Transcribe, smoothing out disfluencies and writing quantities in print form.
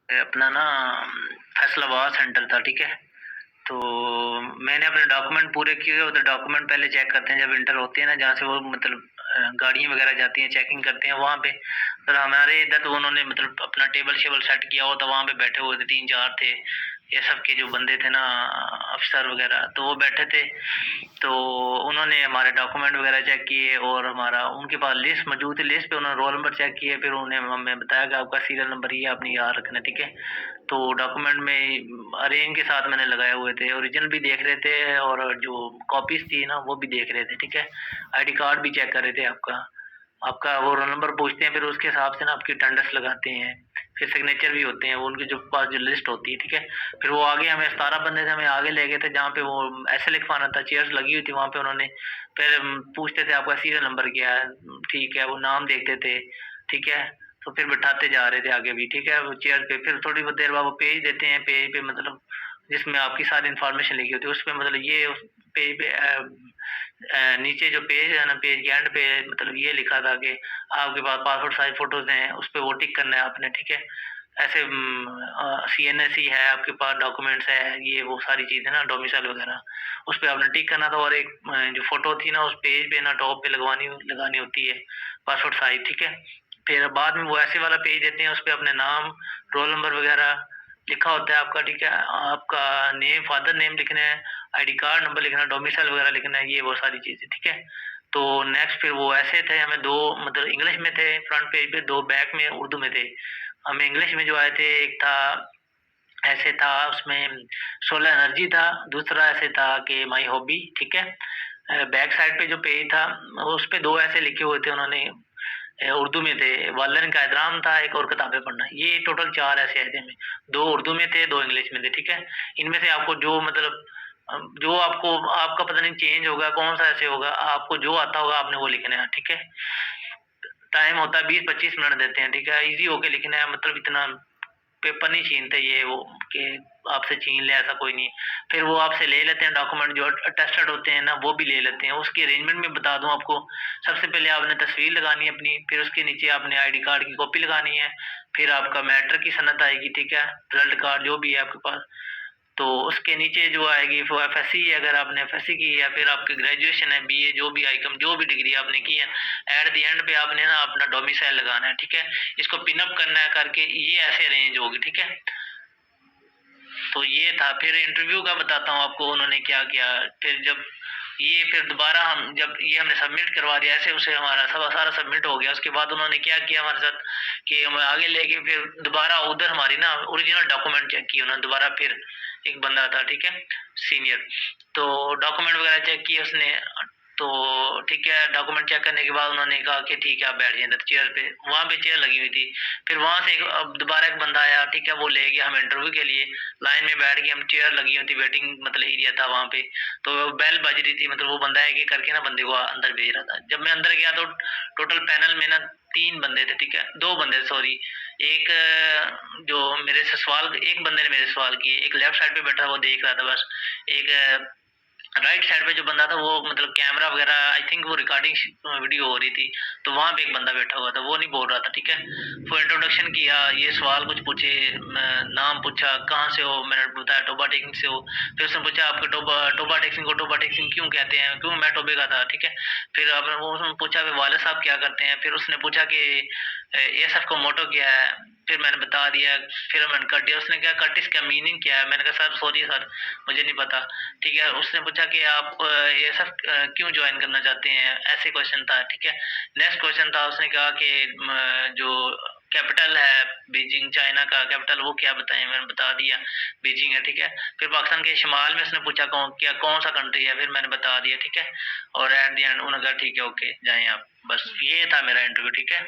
अपना ना फैसलाबाद सेंटर था, ठीक है। तो मैंने अपने डॉक्यूमेंट पूरे किए, उधर डॉक्यूमेंट पहले चेक करते हैं जब इंटर होती है ना, जहाँ से वो मतलब गाड़ियाँ वगैरह जाती हैं, चेकिंग करते हैं वहाँ पे। पर हमारे इधर तो उन्होंने मतलब अपना टेबल शेबल सेट किया हुआ था, वहाँ पे बैठे हुए थे 3-4 थे, ये सब के जो बंदे थे ना, अफसर वगैरह, तो वो बैठे थे। तो उन्होंने हमारे डॉक्यूमेंट वगैरह चेक किए और हमारा उनके पास लिस्ट मौजूद थी, लिस्ट पे उन्होंने रोल नंबर चेक किए, फिर उन्हें हमें बताया कि आपका सीरियल नंबर ये आपने याद रखना है, ठीक है। तो डॉक्यूमेंट में अरेंज के साथ मैंने लगाए हुए थे, ओरिजिनल भी देख रहे थे और जो कॉपीज थी ना वो भी देख रहे थे, ठीक है। आईडी कार्ड भी चेक कर रहे थे आपका। आपका वो रोल नंबर पूछते हैं, फिर उसके हिसाब से ना आपकी अटेंडेंस लगाते हैं, फिर सिग्नेचर भी होते हैं, वो उनके जो पास जो लिस्ट होती है, ठीक है। फिर वो आगे हमें 17 बंदे थे, हमें आगे ले गए थे जहाँ पे वो ऐसे लिखवाना था, चेयर्स लगी हुई थी वहाँ पे। उन्होंने फिर पूछते थे आपका सीरियल नंबर क्या है, ठीक है, वो नाम देखते थे, ठीक है। तो फिर बिठाते जा रहे थे आगे भी, ठीक है, वो चेयर पे। फिर थोड़ी बहुत देर बाद वो पेज देते हैं, पेज पे मतलब जिसमें आपकी सारी इन्फॉर्मेशन लिखी होती है, उसपे मतलब ये पेज पे नीचे जो पेज है ना, पेज के एंड पे मतलब ये लिखा था कि आपके पास पासपोर्ट साइज फोटोज हैं, उस पे वो टिक करना है आपने, ठीक है। ऐसे सीएनएसई है आपके पास, डॉक्यूमेंट्स है, ये वो सारी चीजें ना, डोमिसाइल वगैरह, उस पे आपने टिक करना था। और एक जो फोटो थी ना उस पेज पे ना टॉप पे लगानी होती है, पासपोर्ट साइज, ठीक है। फिर बाद में वो ऐसे वाला पेज देते हैं, उस पे अपने नाम, रोल नंबर वगैरह लिखा होता है आपका, ठीक है। आपका नेम, फादर नेम लिखना है, आईडी कार्ड नंबर लिखना है, डोमिसाइल वगैरह लिखना है, ये वो सारी चीजें, ठीक है। तो नेक्स्ट फिर वो ऐसे थे, हमें दो मतलब इंग्लिश में थे फ्रंट पेज पे, दो बैक में उर्दू में थे। हमें इंग्लिश में जो आए थे, एक था ऐसे था उसमें सोलर एनर्जी था, दूसरा ऐसे था कि माई हॉबी, ठीक है। बैक साइड पे जो पेज था उस पे दो ऐसे लिखे हुए थे उन्होंने, उर्दू में थे, वालन का एहतराम था एक, और किताबें पढ़ना, ये टोटल 4 ऐसे आए थे हमें। 2 उर्दू में थे, 2 इंग्लिश में थे, ठीक है। इनमें से आपको जो मतलब जो आपको आपका पता नहीं चेंज होगा, कौन-सा ऐसे होगा, आपको जो आता होगा आपने वो लिखना है, ठीक है। टाइम होता है 20-25 मिनट देते हैं, ठीक है। ईज़ी होके लिखना है, मतलब इतना पेपर नहीं छीनते ये वो कि आपसे छीन ले, ऐसा कोई नहीं। फिर वो आपसे ले लेते हैं डॉक्यूमेंट जो अटेस्टेड होते हैं ना, वो भी ले लेते हैं। उसकी अरेंजमेंट में बता दूँ आपको, सबसे पहले आपने तस्वीर लगानी है अपनी, फिर उसके नीचे आपने आईडी कार्ड की कॉपी लगानी है, फिर आपका मैट्रिक की सनद आएगी, ठीक है, रिजल्ट कार्ड जो भी है आपके पास। तो उसके नीचे जो आएगी वो एफएससी है, अगर आपने एफएससी की है, या फिर आपकी ग्रेजुएशन है, बीए जो भी आईकम जो भी डिग्री आपने की है, एट द एंड पे आपने ना अपना डोमिसाइल लगाना है, ठीक है। इसको पिन अप करना है करके, ये ऐसे अरेंज होगी, ठीक है। तो ये था। फिर इंटरव्यू का बताता हूँ आपको उन्होंने क्या किया। फिर जब ये फिर दोबारा हम जब ये हमने सबमिट करवा दिया, ऐसे उसे हमारा सब सारा सबमिट हो गया, उसके बाद उन्होंने क्या किया हमारे साथ कि हमें आगे लेके फिर दोबारा उधर हमारी ना ओरिजिनल डॉक्यूमेंट चेक किए उन्होंने दोबारा। फिर एक बंदा था, ठीक है, सीनियर, तो डॉक्यूमेंट वगैरह चेक किए उसने। तो ठीक है, डॉक्यूमेंट चेक करने के बाद उन्होंने कहा कि ठीक है आप बैठ जाइए चेयर पे, वहाँ पे चेयर लगी हुई थी। फिर वहाँ से अब दोबारा एक बंदा आया, ठीक है, वो ले गया हम इंटरव्यू के लिए। लाइन में बैठ गए हम, चेयर लगी हुई थी, वेटिंग मतलब एरिया था वहाँ पे। तो बेल बज रही थी, मतलब वो बंदा एक एक करके ना बंदे को अंदर भेज रहा था। जब मैं अंदर गया तो टोटल पैनल में ना 3 बंदे थे, ठीक है, 2 बंदे सॉरी। एक जो मेरे से सवाल, एक बंदे ने मेरे से सवाल किए, एक लेफ्ट साइड पे बैठा वो देख रहा था बस। एक राइट साइड पे जो बंदा था वो मतलब कैमरा वगैरह, आई थिंक वो रिकॉर्डिंग वीडियो हो रही थी, तो वहाँ पे एक बंदा बैठा हुआ था, वो नहीं बोल रहा था, ठीक है। वो इंट्रोडक्शन किया, ये सवाल कुछ पूछे, नाम पूछा, कहाँ से हो, मैंने बताया टोबा टेकिंग से हो। फिर उसने पूछा आपको टोबा टेकिंग को टोबा टेकिंग क्यों कहते हैं, क्यों, मैं टोबे का था, ठीक है। फिर आपने वो उसने पूछा कि वाले साहब क्या करते हैं। फिर उसने पूछा कि एएसएफ का मोटो क्या है। फिर मैंने बता दिया। फिर मैंने कट दिया। उसने कहा कर्टिस का मीनिंग क्या है। मैंने कहा सर सॉरी सर, मुझे नहीं पता, ठीक है। उसने पूछा कि आप ये सब क्यों ज्वाइन करना चाहते हैं, ऐसे क्वेश्चन था, ठीक है। नेक्स्ट क्वेश्चन था, उसने कहा कि जो कैपिटल है बीजिंग, चाइना का कैपिटल, वो क्या बताएं। मैंने बता दिया बीजिंग है, ठीक है। फिर पाकिस्तान के शिमाल में उसने पूछा कौन सा कंट्री है, फिर मैंने बता दिया, ठीक है। और एट द एंड उन्होंने कहा ठीक है ओके जाएं आप। बस ये था मेरा इंटरव्यू, ठीक है।